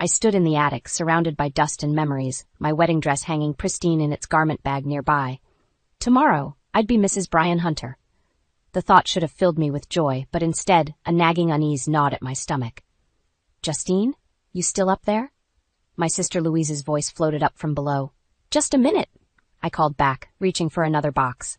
I stood in the attic, surrounded by dust and memories, my wedding dress hanging pristine in its garment bag nearby. Tomorrow, I'd be Mrs. Brian Hunter. The thought should have filled me with joy, but instead, a nagging unease gnawed at my stomach. Justine? You still up there? My sister Louise's voice floated up from below. Just a minute, I called back, reaching for another box.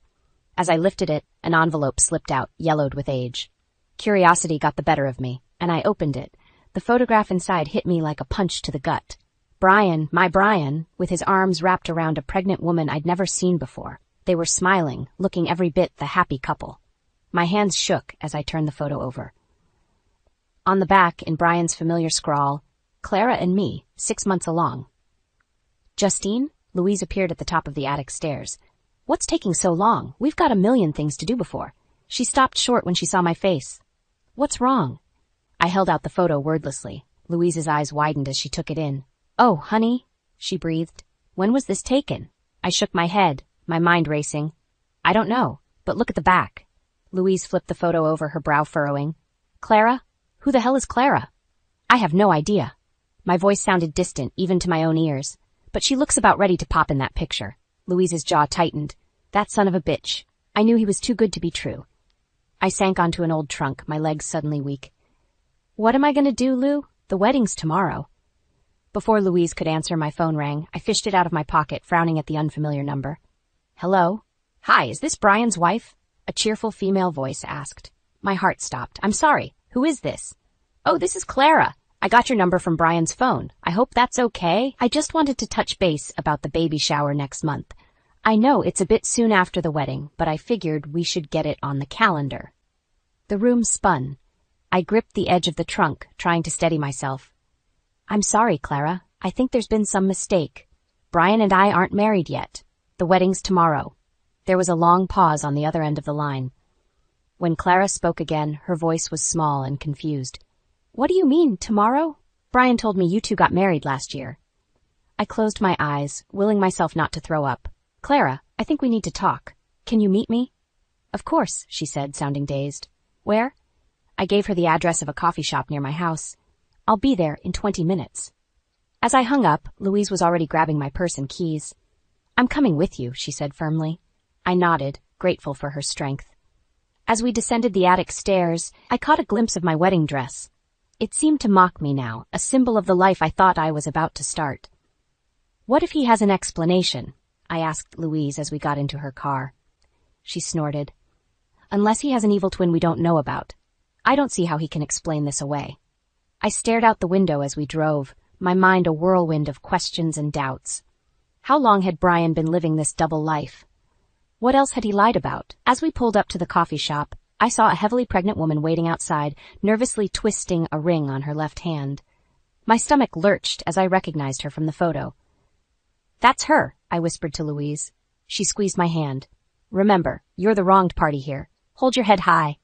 As I lifted it, an envelope slipped out, yellowed with age. Curiosity got the better of me, and I opened it. The photograph inside hit me like a punch to the gut. Brian, my Brian, with his arms wrapped around a pregnant woman I'd never seen before. They were smiling, looking every bit the happy couple. My hands shook as I turned the photo over. On the back, in Brian's familiar scrawl, Clara and me, 6 months along. Justine? Louise appeared at the top of the attic stairs. What's taking so long? We've got a million things to do before. She stopped short when she saw my face. What's wrong? I held out the photo wordlessly. Louise's eyes widened as she took it in. Oh, honey, she breathed. When was this taken? I shook my head, my mind racing. I don't know, but look at the back. Louise flipped the photo over, her brow furrowing. Clara? Who the hell is Clara? I have no idea. My voice sounded distant, even to my own ears. But she looks about ready to pop in that picture. Louise's jaw tightened. That son of a bitch. I knew he was too good to be true. I sank onto an old trunk, my legs suddenly weak. What am I going to do, Lou? The wedding's tomorrow. Before Louise could answer, my phone rang. I fished it out of my pocket, frowning at the unfamiliar number. Hello? Hi, is this Brian's wife? A cheerful female voice asked. My heart stopped. I'm sorry. Who is this? Oh, this is Clara. I got your number from Brian's phone. I hope that's okay. I just wanted to touch base about the baby shower next month. I know it's a bit soon after the wedding, but I figured we should get it on the calendar. The room spun. I gripped the edge of the trunk, trying to steady myself. I'm sorry, Clara. I think there's been some mistake. Brian and I aren't married yet. The wedding's tomorrow. There was a long pause on the other end of the line. When Clara spoke again, her voice was small and confused. What do you mean, tomorrow? Brian told me you two got married last year. I closed my eyes, willing myself not to throw up. Clara, I think we need to talk. Can you meet me? Of course, she said, sounding dazed. Where? I gave her the address of a coffee shop near my house. I'll be there in 20 minutes. As I hung up, Louise was already grabbing my purse and keys. I'm coming with you, she said firmly. I nodded, grateful for her strength. As we descended the attic stairs, I caught a glimpse of my wedding dress. It seemed to mock me now, a symbol of the life I thought I was about to start. What if he has an explanation? I asked Louise as we got into her car. She snorted. Unless he has an evil twin we don't know about. I don't see how he can explain this away. I stared out the window as we drove, my mind a whirlwind of questions and doubts. How long had Brian been living this double life? What else had he lied about? As we pulled up to the coffee shop, I saw a heavily pregnant woman waiting outside, nervously twisting a ring on her left hand. My stomach lurched as I recognized her from the photo. That's her, I whispered to Louise. She squeezed my hand. Remember, you're the wronged party here. Hold your head high.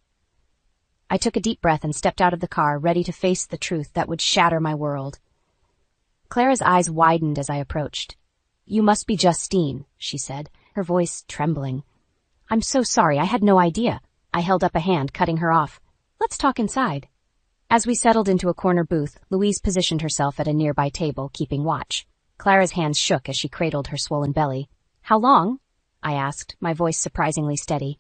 I took a deep breath and stepped out of the car, ready to face the truth that would shatter my world. Clara's eyes widened as I approached. You must be Justine, she said, her voice trembling. I'm so sorry, I had no idea. I held up a hand, cutting her off. Let's talk inside. As we settled into a corner booth, Louise positioned herself at a nearby table, keeping watch. Clara's hands shook as she cradled her swollen belly. How long? I asked, my voice surprisingly steady.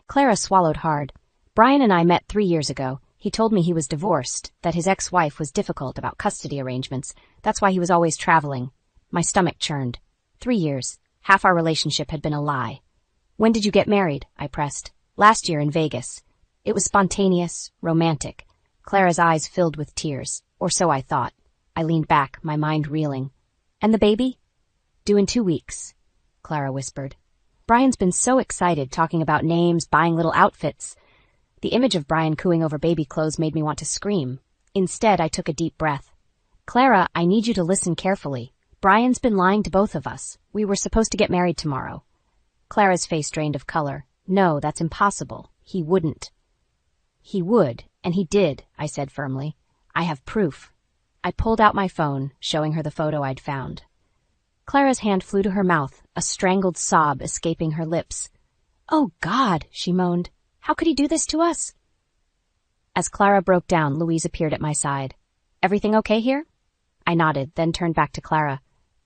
Clara swallowed hard. Brian and I met 3 years ago. He told me he was divorced, that his ex-wife was difficult about custody arrangements. That's why he was always traveling. My stomach churned. 3 years. Half our relationship had been a lie. When did you get married? I pressed. Last year in Vegas. It was spontaneous, romantic. Clara's eyes filled with tears, or so I thought. I leaned back, my mind reeling. And the baby? Due in 2 weeks, Clara whispered. Brian's been so excited, talking about names, buying little outfits. The image of Brian cooing over baby clothes made me want to scream. Instead, I took a deep breath. Clara, I need you to listen carefully. Brian's been lying to both of us. We were supposed to get married tomorrow. Clara's face drained of color. No, that's impossible. He wouldn't. He would, and he did, I said firmly. I have proof. I pulled out my phone, showing her the photo I'd found. Clara's hand flew to her mouth, a strangled sob escaping her lips. Oh, God, she moaned. How could he do this to us? As Clara broke down, Louise appeared at my side. Everything okay here? I nodded, then turned back to Clara.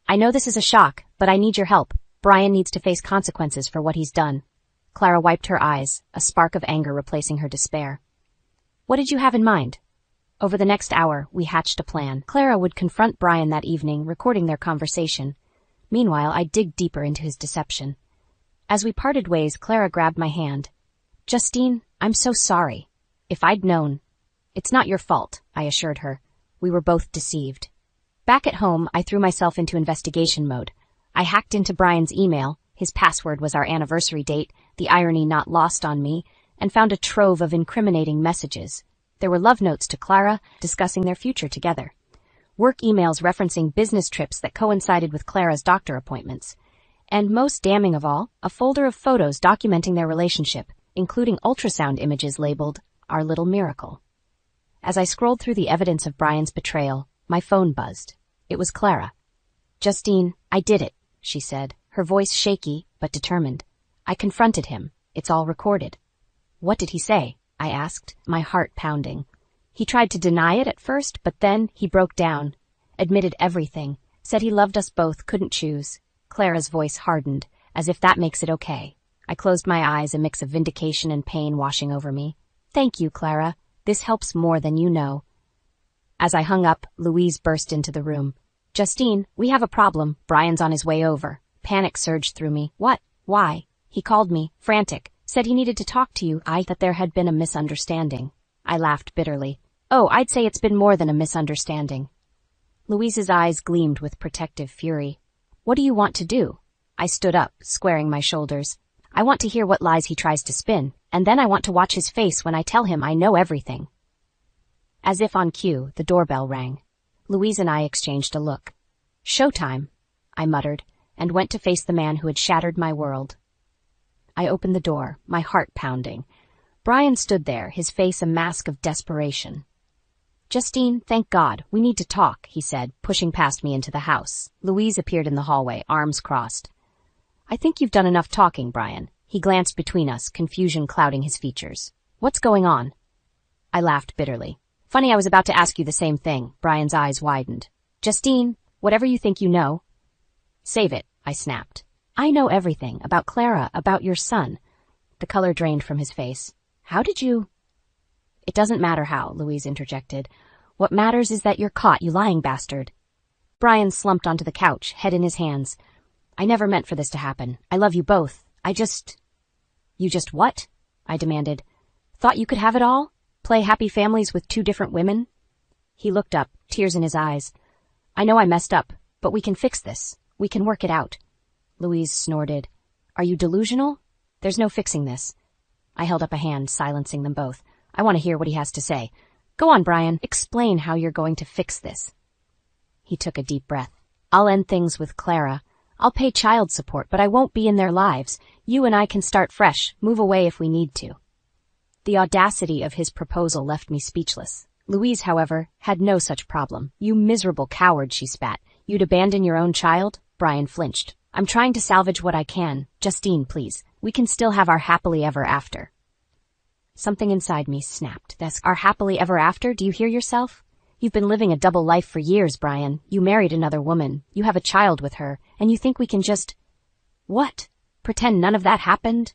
I know this is a shock, but I need your help. Brian needs to face consequences for what he's done. Clara wiped her eyes, a spark of anger replacing her despair. What did you have in mind? Over the next hour, we hatched a plan. Clara would confront Brian that evening, recording their conversation. Meanwhile, I'd dig deeper into his deception. As we parted ways, Clara grabbed my hand. Justine, I'm so sorry. If I'd known. It's not your fault, I assured her. We were both deceived. Back at home, I threw myself into investigation mode. I hacked into Brian's email. His password was our anniversary date, the irony not lost on me, and found a trove of incriminating messages. There were love notes to Clara, discussing their future together. Work emails referencing business trips that coincided with Clara's doctor appointments. And most damning of all, a folder of photos documenting their relationship, including ultrasound images labeled, Our Little Miracle. As I scrolled through the evidence of Brian's betrayal, my phone buzzed. It was Clara. Justine, I did it, she said, her voice shaky but determined. I confronted him. It's all recorded. What did he say? I asked, my heart pounding. He tried to deny it at first, but then he broke down, admitted everything, said he loved us both, couldn't choose. Clara's voice hardened, as if that makes it okay. I closed my eyes, a mix of vindication and pain washing over me. Thank you, Clara. This helps more than you know. As I hung up, Louise burst into the room. Justine, we have a problem. Brian's on his way over. Panic surged through me. What? Why? He called me, frantic, said he needed to talk to you. I thought there had been a misunderstanding. I laughed bitterly. Oh, I'd say it's been more than a misunderstanding. Louise's eyes gleamed with protective fury. What do you want to do? I stood up, squaring my shoulders. I want to hear what lies he tries to spin, and then I want to watch his face when I tell him I know everything. As if on cue, the doorbell rang. Louise and I exchanged a look. Showtime, I muttered, and went to face the man who had shattered my world. I opened the door, my heart pounding. Brian stood there, his face a mask of desperation. Justine, thank God, we need to talk, he said, pushing past me into the house. Louise appeared in the hallway, arms crossed. I think you've done enough talking, Brian. He glanced between us, confusion clouding his features. What's going on? I laughed bitterly. Funny, I was about to ask you the same thing. Brian's eyes widened. Justine, whatever you think you know. Save it, I snapped. I know everything, about Clara, about your son. The color drained from his face. How did you... It doesn't matter how, Louise interjected. What matters is that you're caught, you lying bastard. Brian slumped onto the couch, head in his hands. I never meant for this to happen. I love you both. You just what? I demanded. Thought you could have it all? Play happy families with two different women? He looked up, tears in his eyes. I know I messed up, but we can fix this. We can work it out. Louise snorted. Are you delusional? There's no fixing this. I held up a hand, silencing them both. I want to hear what he has to say. Go on, Brian. Explain how you're going to fix this. He took a deep breath. I'll end things with Clara. I'll pay child support, but I won't be in their lives. You and I can start fresh, move away if we need to. The audacity of his proposal left me speechless. Louise, however, had no such problem. You miserable coward, she spat. You'd abandon your own child? Brian flinched. I'm trying to salvage what I can. Justine, please. We can still have our happily ever after. Something inside me snapped. That's our happily ever after? Do you hear yourself? You've been living a double life for years, Brian. You married another woman. You have a child with her. And you think we can just... What? Pretend none of that happened?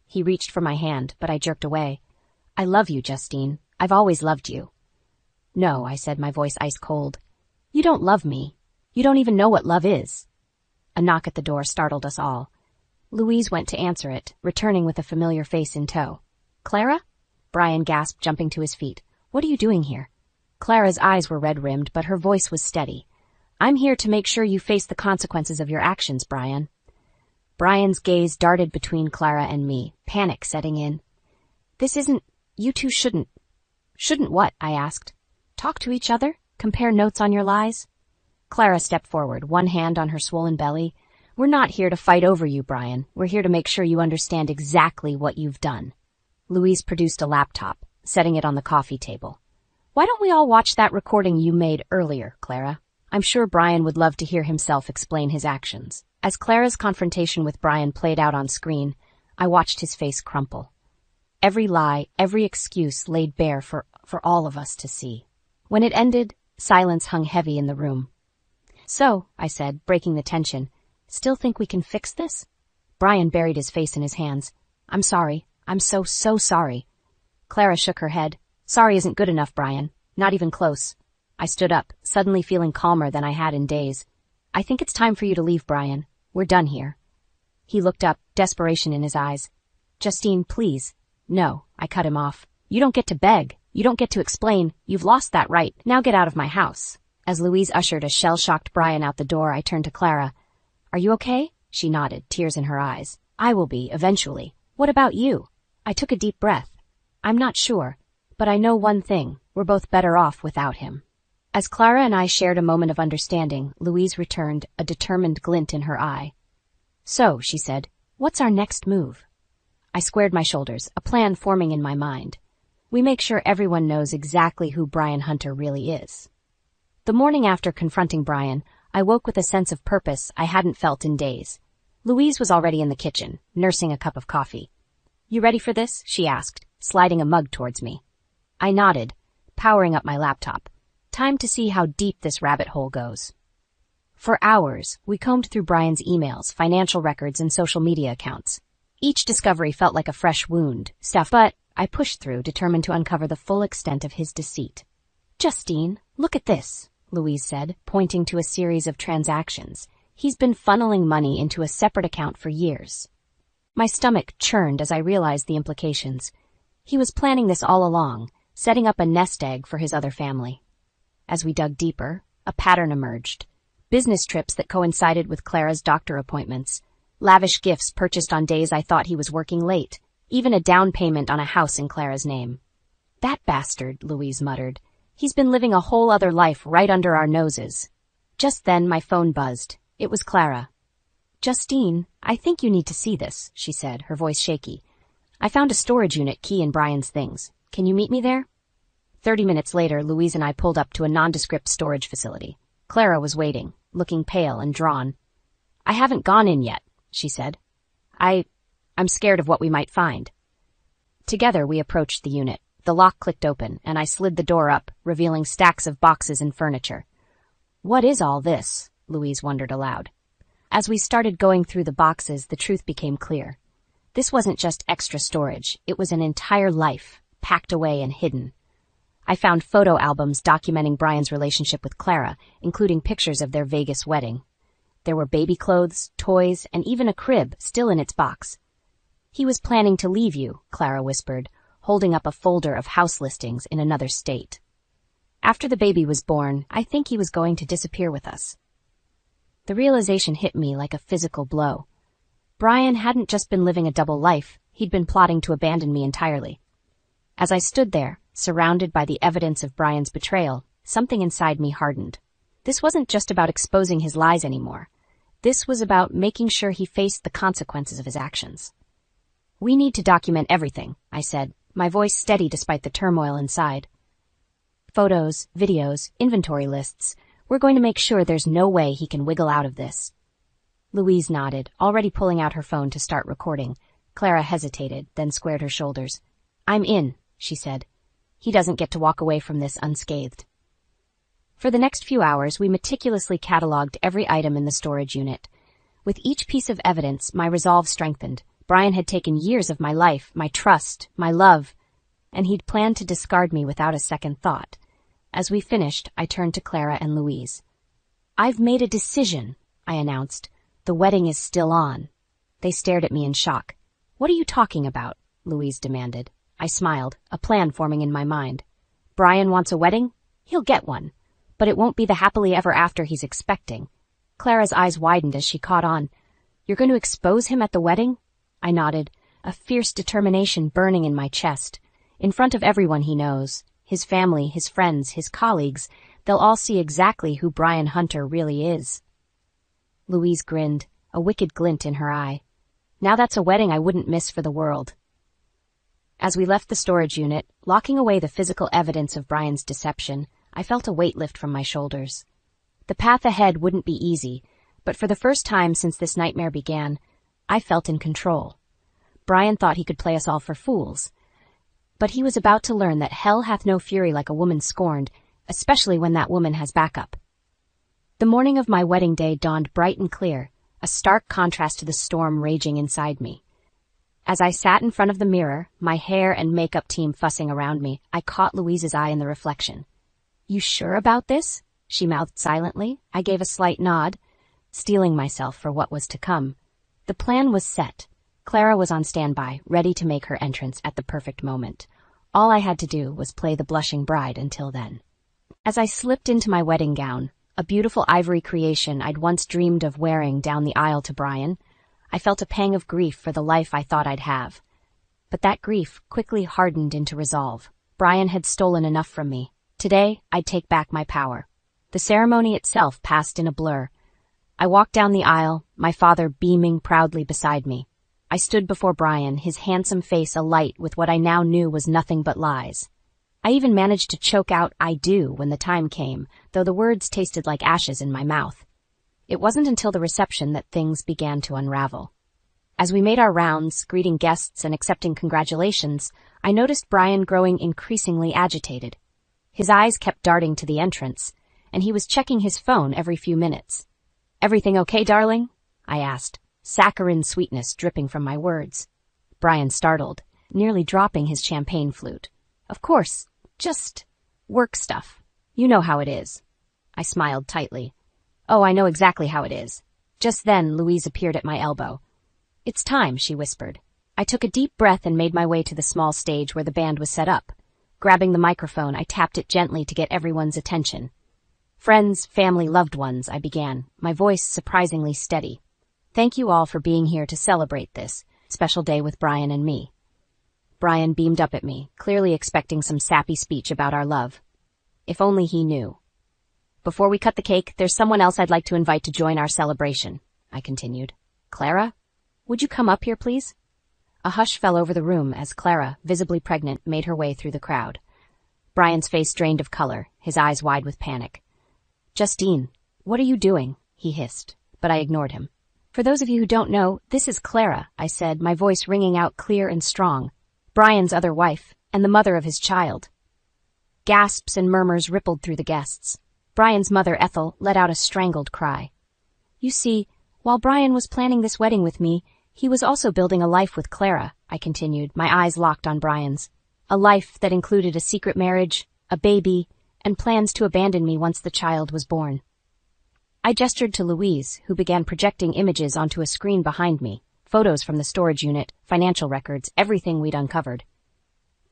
He reached for my hand, but I jerked away. I love you, Justine. I've always loved you. No, I said, my voice ice cold. You don't love me. You don't even know what love is. A knock at the door startled us all. Louise went to answer it, returning with a familiar face in tow. Clara? Brian gasped, jumping to his feet. What are you doing here? Clara's eyes were red-rimmed, but her voice was steady. I'm here to make sure you face the consequences of your actions, Brian. Brian's gaze darted between Clara and me, panic setting in. This isn't... You two shouldn't... Shouldn't what? I asked. Talk to each other? Compare notes on your lies? Clara stepped forward, one hand on her swollen belly. We're not here to fight over you, Brian. We're here to make sure you understand exactly what you've done. Louise produced a laptop, setting it on the coffee table. Why don't we all watch that recording you made earlier, Clara? I'm sure Brian would love to hear himself explain his actions. As Clara's confrontation with Brian played out on screen, I watched his face crumple. Every lie, every excuse laid bare for all of us to see. When it ended, Silence hung heavy in the room. "So," I said, breaking the tension, "still think we can fix this?" Brian buried his face in his hands. "I'm sorry. I'm so sorry." Clara shook her head. "Sorry isn't good enough, Brian. Not even close." I stood up, suddenly feeling calmer than I had in days. "I think it's time for you to leave, Brian. We're done here." He looked up, desperation in his eyes. "Justine, please." "No," I cut him off. "You don't get to beg. You don't get to explain. You've lost that right. Now get out of my house." As Louise ushered a shell-shocked Brian out the door, I turned to Clara. "Are you okay?" She nodded, tears in her eyes. "I will be, eventually. What about you?" I took a deep breath. "I'm not sure, but I know one thing. We're both better off without him." As Clara and I shared a moment of understanding, Louise returned, a determined glint in her eye. "So," she said, "what's our next move?" I squared my shoulders, a plan forming in my mind. We make sure everyone knows exactly who Brian Hunter really is. The morning after confronting Brian, I woke with a sense of purpose I hadn't felt in days. Louise was already in the kitchen, nursing a cup of coffee. "You ready for this?" she asked, sliding a mug towards me. I nodded, powering up my laptop. Time to see how deep this rabbit hole goes. For hours, we combed through Brian's emails, financial records, and social media accounts. Each discovery felt like a fresh wound, but I pushed through, determined to uncover the full extent of his deceit. "Justine, look at this," Louise said, pointing to a series of transactions. "He's been funneling money into a separate account for years." My stomach churned as I realized the implications. He was planning this all along, setting up a nest egg for his other family. As we dug deeper, a pattern emerged. Business trips that coincided with Clara's doctor appointments, lavish gifts purchased on days I thought he was working late, even a down payment on a house in Clara's name. "That bastard," Louise muttered. "He's been living a whole other life right under our noses." Just then my phone buzzed. It was Clara. "Justine, I think you need to see this," she said, her voice shaky. "I found a storage unit key in Brian's things. Can you meet me there?" 30 minutes later, Louise and I pulled up to a nondescript storage facility. Clara was waiting, looking pale and drawn. "I haven't gone in yet," she said. I'm scared of what we might find." Together we approached the unit. The lock clicked open, and I slid the door up, revealing stacks of boxes and furniture. "What is all this?" Louise wondered aloud. As we started going through the boxes, the truth became clear. This wasn't just extra storage. It was an entire life, packed away and hidden. I found photo albums documenting Brian's relationship with Clara, including pictures of their Vegas wedding. There were baby clothes, toys, and even a crib still in its box. "He was planning to leave you," Clara whispered, holding up a folder of house listings in another state. "After the baby was born, I think he was going to disappear with us." The realization hit me like a physical blow. Brian hadn't just been living a double life, he'd been plotting to abandon me entirely. As I stood there, surrounded by the evidence of Brian's betrayal, something inside me hardened. This wasn't just about exposing his lies anymore. This was about making sure he faced the consequences of his actions. "We need to document everything," I said, my voice steady despite the turmoil inside. "Photos, videos, inventory lists. We're going to make sure there's no way he can wiggle out of this." Louise nodded, already pulling out her phone to start recording. Clara hesitated, then squared her shoulders. "I'm in," she said. "He doesn't get to walk away from this unscathed." For the next few hours, we meticulously cataloged every item in the storage unit. With each piece of evidence, my resolve strengthened. Brian had taken years of my life, my trust, my love, and he'd planned to discard me without a second thought. As we finished, I turned to Clara and Louise. "I've made a decision," I announced. "The wedding is still on." They stared at me in shock. "What are you talking about?" Louise demanded. I smiled, a plan forming in my mind. "Brian wants a wedding? He'll get one. But it won't be the happily ever after he's expecting." Clara's eyes widened as she caught on. "You're going to expose him at the wedding?" I nodded, a fierce determination burning in my chest. In front of everyone he knows, his family, his friends, his colleagues, they'll all see exactly who Brian Hunter really is. Louise grinned, a wicked glint in her eye. Now that's a wedding I wouldn't miss for the world. As we left the storage unit, locking away the physical evidence of Brian's deception, I felt a weight lift from my shoulders. The path ahead wouldn't be easy, but for the first time since this nightmare began, I felt in control. Brian thought he could play us all for fools, but he was about to learn that hell hath no fury like a woman scorned, especially when that woman has backup. The morning of my wedding day dawned bright and clear, a stark contrast to the storm raging inside me. As I sat in front of the mirror, my hair and makeup team fussing around me, I caught Louise's eye in the reflection. "You sure about this?" she mouthed silently. I gave a slight nod, steeling myself for what was to come. The plan was set. Clara was on standby, ready to make her entrance at the perfect moment. All I had to do was play the blushing bride until then. As I slipped into my wedding gown, a beautiful ivory creation I'd once dreamed of wearing down the aisle to Brian, I felt a pang of grief for the life I thought I'd have. But that grief quickly hardened into resolve. Brian had stolen enough from me. Today, I'd take back my power. The ceremony itself passed in a blur. I walked down the aisle, my father beaming proudly beside me. I stood before Brian, his handsome face alight with what I now knew was nothing but lies. I even managed to choke out "I do" when the time came, though the words tasted like ashes in my mouth. It wasn't until the reception that things began to unravel. As we made our rounds, greeting guests and accepting congratulations, I noticed Brian growing increasingly agitated. His eyes kept darting to the entrance, and he was checking his phone every few minutes. "Everything okay, darling?" I asked, saccharine sweetness dripping from my words. Brian startled, nearly dropping his champagne flute. "Of course, just work stuff. You know how it is." I smiled tightly. "Oh, I know exactly how it is." Just then, Louise appeared at my elbow. "It's time," she whispered. I took a deep breath and made my way to the small stage where the band was set up. Grabbing the microphone, I tapped it gently to get everyone's attention. "Friends, family, loved ones," I began, my voice surprisingly steady. "Thank you all for being here to celebrate this special day with Brian and me." Brian beamed up at me, clearly expecting some sappy speech about our love. If only he knew. "Before we cut the cake, there's someone else I'd like to invite to join our celebration," I continued. "Clara, would you come up here, please?" A hush fell over the room as Clara, visibly pregnant, made her way through the crowd. Brian's face drained of color, his eyes wide with panic. "Justine, what are you doing?" he hissed, but I ignored him. "For those of you who don't know, this is Clara," I said, my voice ringing out clear and strong. "Brian's other wife, and the mother of his child." Gasps and murmurs rippled through the guests. Brian's mother, Ethel, let out a strangled cry. "You see, while Brian was planning this wedding with me, he was also building a life with Clara," I continued, my eyes locked on Brian's. "A life that included a secret marriage, a baby, and plans to abandon me once the child was born." I gestured to Louise, who began projecting images onto a screen behind me, photos from the storage unit, financial records, everything we'd uncovered.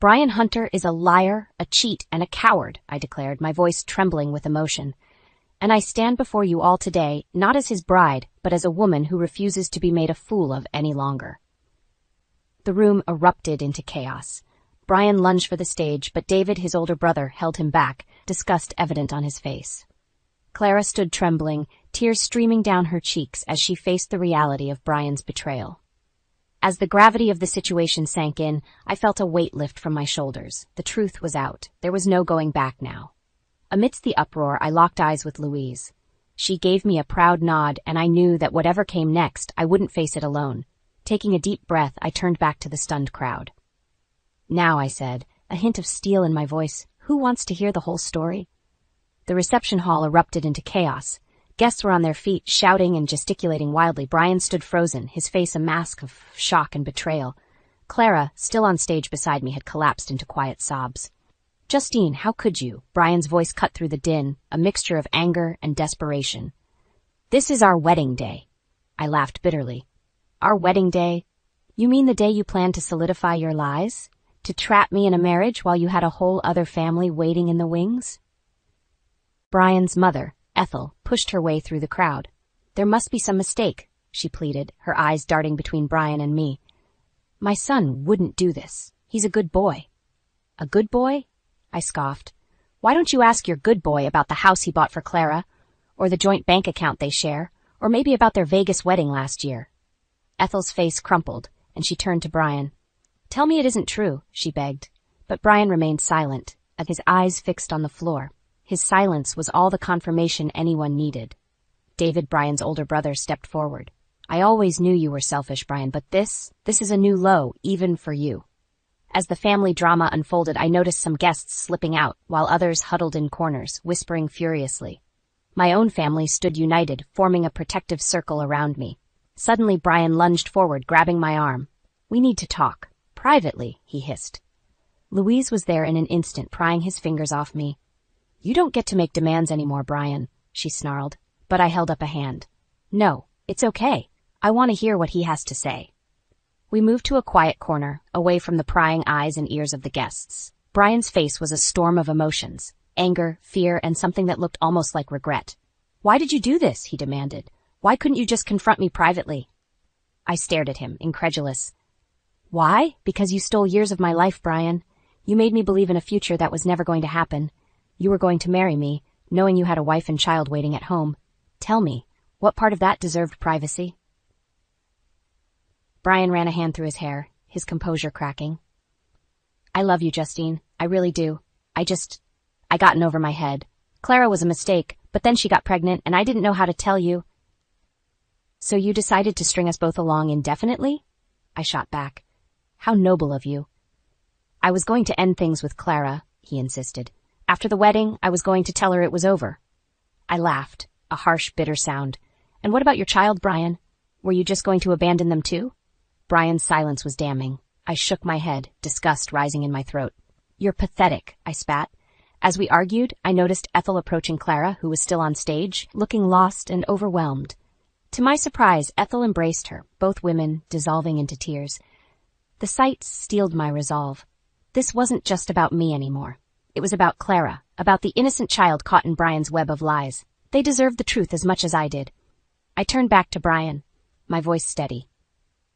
"Brian Hunter is a liar, a cheat, and a coward," I declared, my voice trembling with emotion. "And I stand before you all today, not as his bride, but as a woman who refuses to be made a fool of any longer." The room erupted into chaos. Brian lunged for the stage, but David, his older brother, held him back, disgust evident on his face. Clara stood trembling, tears streaming down her cheeks as she faced the reality of Brian's betrayal. As the gravity of the situation sank in, I felt a weight lift from my shoulders. The truth was out. There was no going back now. Amidst the uproar, I locked eyes with Louise. She gave me a proud nod, and I knew that whatever came next, I wouldn't face it alone. Taking a deep breath, I turned back to the stunned crowd. "Now," I said, a hint of steel in my voice, "who wants to hear the whole story?" The reception hall erupted into chaos. Guests were on their feet, shouting and gesticulating wildly. Brian stood frozen, his face a mask of shock and betrayal. Clara, still on stage beside me, had collapsed into quiet sobs. "Justine, how could you?" Brian's voice cut through the din, a mixture of anger and desperation. "This is our wedding day." I laughed bitterly. "Our wedding day? You mean the day you planned to solidify your lies? To trap me in a marriage while you had a whole other family waiting in the wings?" Brian's mother, Ethel, pushed her way through the crowd. "There must be some mistake," she pleaded, her eyes darting between Brian and me. "My son wouldn't do this. He's a good boy." "A good boy?" I scoffed. "Why don't you ask your good boy about the house he bought for Clara, or the joint bank account they share, or maybe about their Vegas wedding last year?" Ethel's face crumpled, and she turned to Brian. "Tell me it isn't true," she begged. But Brian remained silent, his eyes fixed on the floor. His silence was all the confirmation anyone needed. David, Brian's older brother, stepped forward. "I always knew you were selfish, Brian, but this is a new low, even for you." As the family drama unfolded, I noticed some guests slipping out, while others huddled in corners, whispering furiously. My own family stood united, forming a protective circle around me. Suddenly, Brian lunged forward, grabbing my arm. "We need to talk. Privately," he hissed. Louise was there in an instant, prying his fingers off me. "You don't get to make demands anymore, Brian," she snarled, but I held up a hand. "No, it's okay. I want to hear what he has to say." We moved to a quiet corner, away from the prying eyes and ears of the guests. Brian's face was a storm of emotions: anger, fear, and something that looked almost like regret. "Why did you do this?" he demanded. "Why couldn't you just confront me privately?" I stared at him, incredulous. "Why? Because you stole years of my life, Brian. You made me believe in a future that was never going to happen. You were going to marry me, knowing you had a wife and child waiting at home. Tell me, what part of that deserved privacy?" Brian ran a hand through his hair, his composure cracking. "I love you, Justine. I really do. I got in over my head. Clara was a mistake, but then she got pregnant, and I didn't know how to tell you." "So you decided to string us both along indefinitely?" I shot back. "How noble of you." "I was going to end things with Clara," he insisted. "After the wedding, I was going to tell her it was over." I laughed, a harsh, bitter sound. "And what about your child, Brian? Were you just going to abandon them too?" Brian's silence was damning. I shook my head, disgust rising in my throat. "You're pathetic," I spat. As we argued, I noticed Ethel approaching Clara, who was still on stage, looking lost and overwhelmed. To my surprise, Ethel embraced her, both women dissolving into tears. The sight steeled my resolve. This wasn't just about me anymore. It was about Clara, about the innocent child caught in Brian's web of lies. They deserved the truth as much as I did. I turned back to Brian, my voice steady.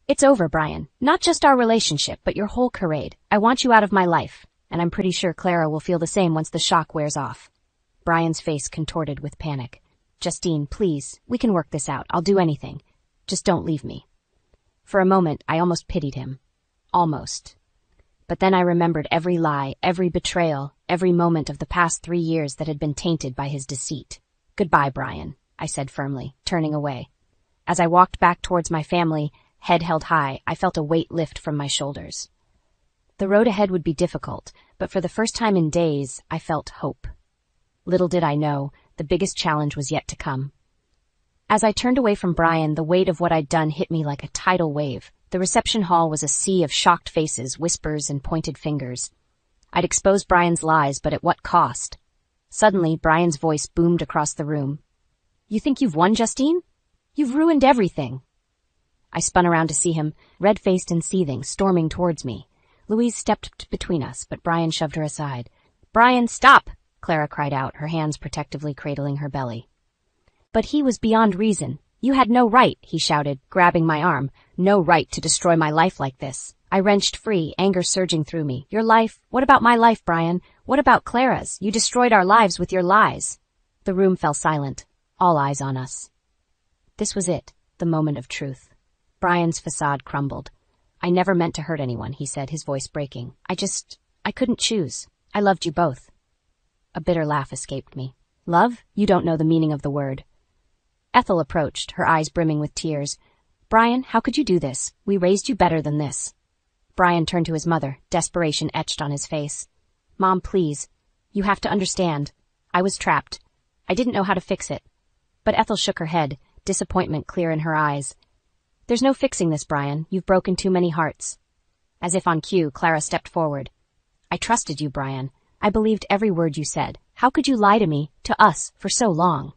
"It's over, Brian. Not just our relationship, but your whole charade. I want you out of my life, and I'm pretty sure Clara will feel the same once the shock wears off." Brian's face contorted with panic. "Justine, please, we can work this out. I'll do anything. Just don't leave me." For a moment, I almost pitied him. Almost. But then I remembered every lie, every betrayal, every moment of the past 3 years that had been tainted by his deceit. "Goodbye, Brian," I said firmly, turning away. As I walked back towards my family, head held high, I felt a weight lift from my shoulders. The road ahead would be difficult, but for the first time in days, I felt hope. Little did I know, the biggest challenge was yet to come. As I turned away from Brian, the weight of what I'd done hit me like a tidal wave. The reception hall was a sea of shocked faces, whispers, and pointed fingers. I'd exposed Brian's lies, but at what cost? Suddenly, Brian's voice boomed across the room. "You think you've won, Justine? You've ruined everything." I spun around to see him, red-faced and seething, storming towards me. Louise stepped between us, but Brian shoved her aside. "Brian, stop!" Clara cried out, her hands protectively cradling her belly. "But he was beyond reason. You had no right," he shouted, grabbing my arm. "No right to destroy my life like this." I wrenched free, anger surging through me. "Your life? What about my life, Brian? What about Clara's? You destroyed our lives with your lies." The room fell silent, all eyes on us. This was it, the moment of truth. Brian's facade crumbled. "I never meant to hurt anyone," he said, his voice breaking. I couldn't choose. I loved you both." A bitter laugh escaped me. "Love? You don't know the meaning of the word." Ethel approached, her eyes brimming with tears. "Brian, how could you do this? We raised you better than this." Brian turned to his mother, desperation etched on his face. "Mom, please. You have to understand. I was trapped. I didn't know how to fix it." But Ethel shook her head, disappointment clear in her eyes. "There's no fixing this, Brian. You've broken too many hearts." As if on cue, Clara stepped forward. "I trusted you, Brian. I believed every word you said. How could you lie to me, to us, for so long?"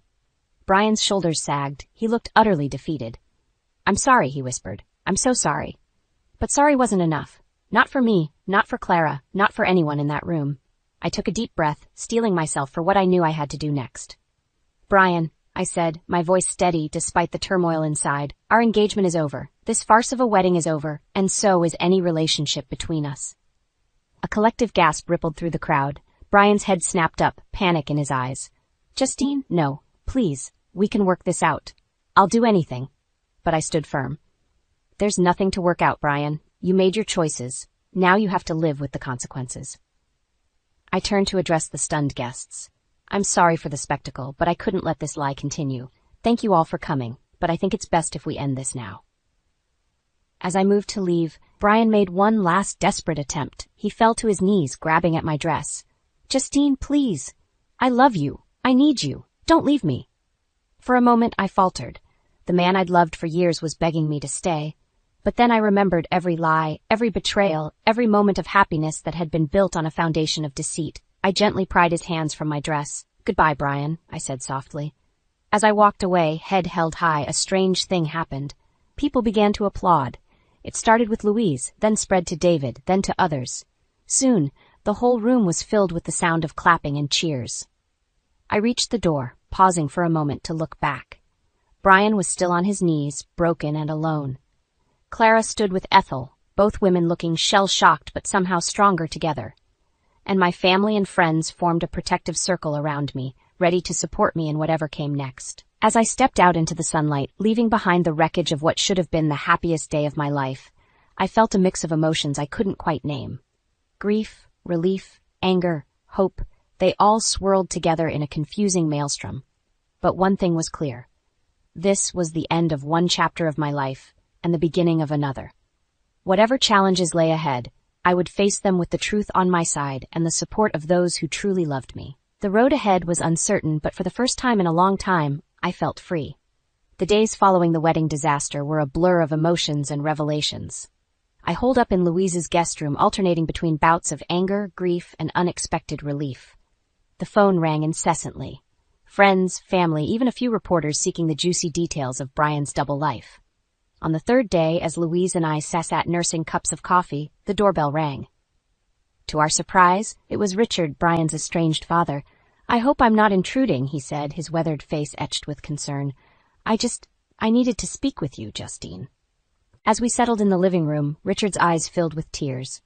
Brian's shoulders sagged. He looked utterly defeated. "I'm sorry," he whispered. "I'm so sorry." But sorry wasn't enough. Not for me, not for Clara, not for anyone in that room. I took a deep breath, steeling myself for what I knew I had to do next. "Brian," I said, my voice steady despite the turmoil inside, "our engagement is over. This farce of a wedding is over, and so is any relationship between us." A collective gasp rippled through the crowd. Brian's head snapped up, panic in his eyes. "Justine, no, please, we can work this out. I'll do anything." But I stood firm. "There's nothing to work out, Brian. You made your choices. Now you have to live with the consequences." I turned to address the stunned guests. "I'm sorry for the spectacle, but I couldn't let this lie continue. Thank you all for coming, but I think it's best if we end this now." As I moved to leave, Brian made one last desperate attempt. He fell to his knees, grabbing at my dress. "Justine, please. I love you. I need you. Don't leave me." For a moment, I faltered. The man I'd loved for years was begging me to stay. But then I remembered every lie, every betrayal, every moment of happiness that had been built on a foundation of deceit. I gently pried his hands from my dress. "Goodbye, Brian," I said softly. As I walked away, head held high, a strange thing happened. People began to applaud. It started with Louise, then spread to David, then to others. Soon, the whole room was filled with the sound of clapping and cheers. I reached the door, pausing for a moment to look back. Brian was still on his knees, broken and alone. Clara stood with Ethel, both women looking shell-shocked but somehow stronger together. And my family and friends formed a protective circle around me, ready to support me in whatever came next. As I stepped out into the sunlight, leaving behind the wreckage of what should have been the happiest day of my life, I felt a mix of emotions I couldn't quite name. Grief, relief, anger, hope, they all swirled together in a confusing maelstrom. But one thing was clear. This was the end of one chapter of my life, and the beginning of another. Whatever challenges lay ahead, I would face them with the truth on my side and the support of those who truly loved me. The road ahead was uncertain, but for the first time in a long time, I felt free. The days following the wedding disaster were a blur of emotions and revelations. I holed up in Louise's guest room, alternating between bouts of anger, grief, and unexpected relief. The phone rang incessantly. Friends, family, even a few reporters seeking the juicy details of Brian's double life. On the third day, as Louise and I sat nursing cups of coffee, the doorbell rang. To our surprise, it was Richard, Brian's estranged father. "I hope I'm not intruding," he said, his weathered face etched with concern. I needed to speak with you, Justine." As we settled in the living room, Richard's eyes filled with tears.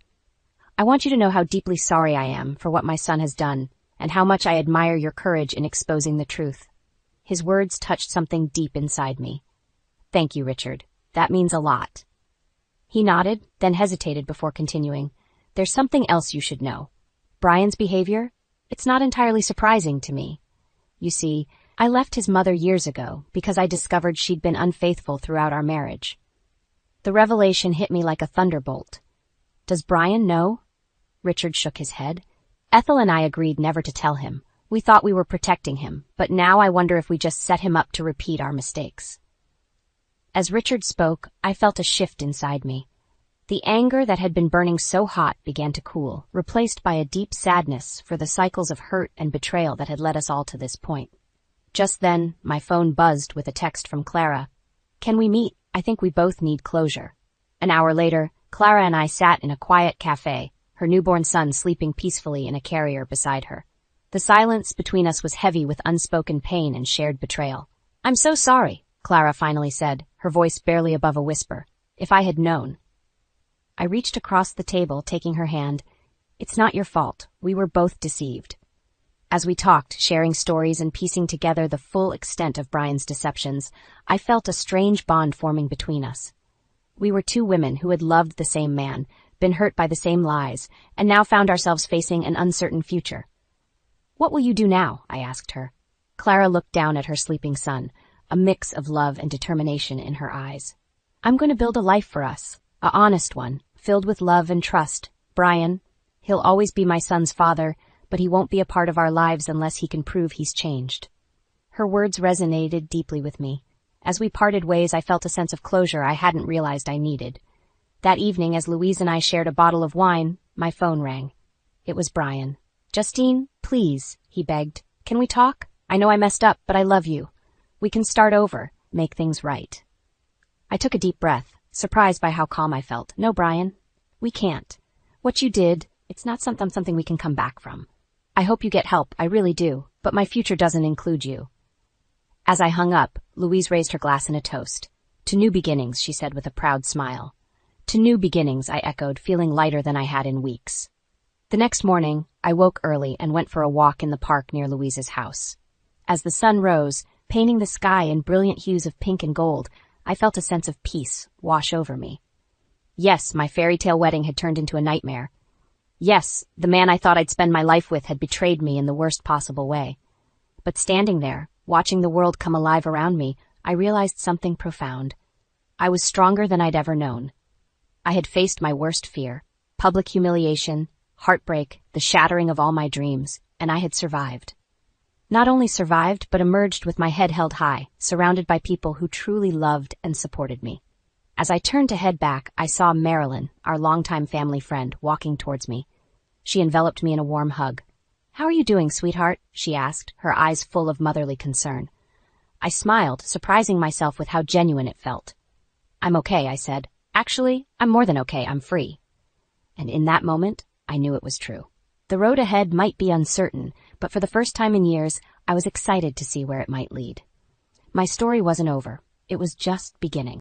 "I want you to know how deeply sorry I am for what my son has done, and how much I admire your courage in exposing the truth." His words touched something deep inside me. "Thank you, Richard. That means a lot." He nodded, then hesitated before continuing. "There's something else you should know. Brian's behavior? It's not entirely surprising to me. You see, I left his mother years ago because I discovered she'd been unfaithful throughout our marriage." The revelation hit me like a thunderbolt. "Does Brian know?" Richard shook his head. "Ethel and I agreed never to tell him. We thought we were protecting him, but now I wonder if we just set him up to repeat our mistakes." As Richard spoke, I felt a shift inside me. The anger that had been burning so hot began to cool, replaced by a deep sadness for the cycles of hurt and betrayal that had led us all to this point. Just then, my phone buzzed with a text from Clara. "Can we meet? I think we both need closure." An hour later, Clara and I sat in a quiet cafe, her newborn son sleeping peacefully in a carrier beside her. The silence between us was heavy with unspoken pain and shared betrayal. "I'm so sorry," Clara finally said, her voice barely above a whisper. "If I had known." I reached across the table, taking her hand. "It's not your fault. We were both deceived." As we talked, sharing stories and piecing together the full extent of Brian's deceptions, I felt a strange bond forming between us. We were two women who had loved the same man, been hurt by the same lies, and now found ourselves facing an uncertain future. "What will you do now?" I asked her. Clara looked down at her sleeping son, a mix of love and determination in her eyes. "I'm going to build a life for us, a honest one, filled with love and trust. Brian, he'll always be my son's father, but he won't be a part of our lives unless he can prove he's changed." Her words resonated deeply with me. As we parted ways, I felt a sense of closure I hadn't realized I needed. That evening, as Louise and I shared a bottle of wine, my phone rang. It was Brian. "Justine, please," he begged. "Can we talk? I know I messed up, but I love you. We can start over, make things right." I took a deep breath, surprised by how calm I felt. "No, Brian, we can't. What you did, it's not something we can come back from. I hope you get help, I really do, but my future doesn't include you." As I hung up, Louise raised her glass in a toast. "To new beginnings," she said with a proud smile. "To new beginnings," I echoed, feeling lighter than I had in weeks. The next morning, I woke early and went for a walk in the park near Louise's house. As the sun rose, painting the sky in brilliant hues of pink and gold, I felt a sense of peace wash over me. Yes, my fairy tale wedding had turned into a nightmare. Yes, the man I thought I'd spend my life with had betrayed me in the worst possible way. But standing there, watching the world come alive around me, I realized something profound. I was stronger than I'd ever known. I had faced my worst fear, public humiliation, heartbreak, the shattering of all my dreams, and I had survived. Not only survived, but emerged with my head held high, surrounded by people who truly loved and supported me. As I turned to head back, I saw Marilyn, our longtime family friend, walking towards me. She enveloped me in a warm hug. "How are you doing, sweetheart?" she asked, her eyes full of motherly concern. I smiled, surprising myself with how genuine it felt. "I'm okay," I said. "Actually, I'm more than okay, I'm free." And in that moment, I knew it was true. The road ahead might be uncertain, but for the first time in years, I was excited to see where it might lead. My story wasn't over. It was just beginning.